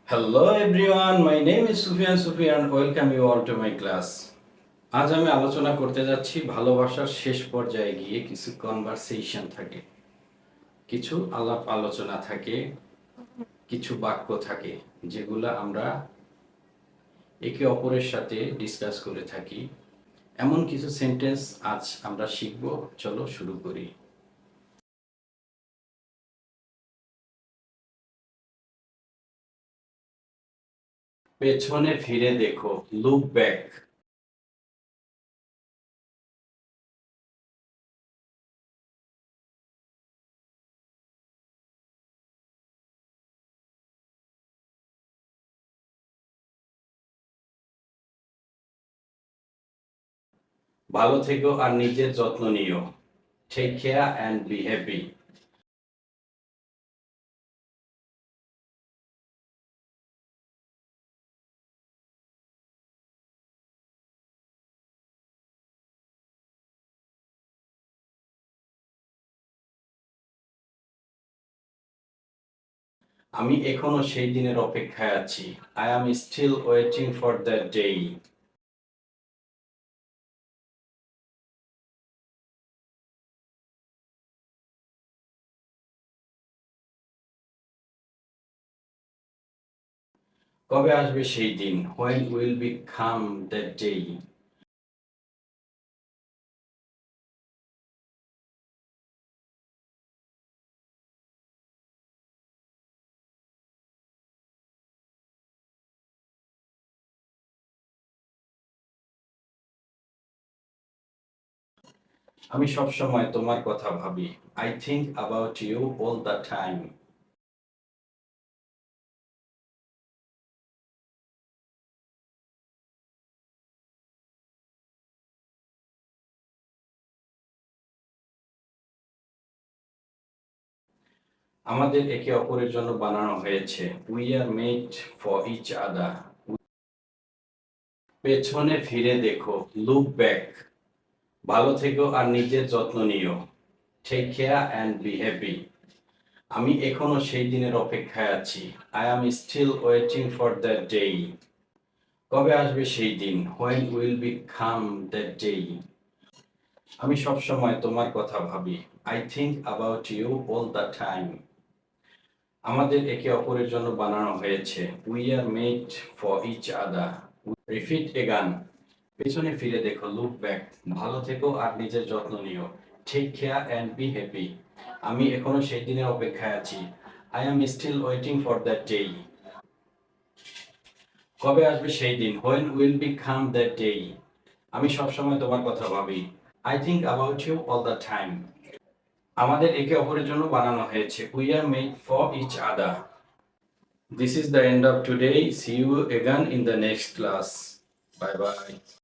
Hello everyone, my name is Sufyan. Welcome you all to my class. আজ আমি আলোচনা করতে যাচ্ছি ভালোবাসার শেষ পর্যায়ে গিয়ে কিছু কনভারসেশন থাকে, কিছু আলাপ আলোচনা থাকে, কিছু বাক্য থাকে যেগুলো আমরা একে অপরের সাথে ডিসকাস করে থাকি। এমন কিছু সেন্টেন্স আজ আমরা শিখব। চলো শুরু করি। পেছনে ফিরে দেখো, লুক ব্যাক। ভালো থেকো আর নিজের যত্ন নিও। Take care and be happy. আমি এখনো সেই দিনের অপেক্ষায় আছি। I am still waiting for that day. কবে আসবে সেই দিন? When will be come that day? আমি সবসময় তোমার কথা ভাবি। I think about you all the time. আমাদের একে অপরের জন্য বানানো হয়েছে। We are made for each other. পেছনে ফিরে দেখো, লুক ব্যাক। ভালো থেকো আর নিজের যত্ন নিও। Take care and be happy. আমি এখনো সেই দিনের অপেক্ষায় আছি। I am still waiting for that day. কবে আসবে সেই দিন? When will be come that day? আমি সবসময় তোমার কথা ভাবি। I think about you all the time. আমাদের একে অপরের জন্য বানানো হয়েছে। We are made for each other. Repeat again. পেছনে ফিরে দেখো, লুক ব্যাক। ভালো থেকো আর নিজের যত্ন নিও। Take care and be happy. আমি এখনো সেই দিনের অপেক্ষায় আছি। I am still waiting for that day. কবে আসবে সেই দিন? When will be come that day? আমি সবসময় তোমার কথা ভাবি। I think about you all the time. আমাদের একে অপরের জন্য বানানো হয়েছে। We are made for each other. This is the end of today. See you again in the next class. Bye bye.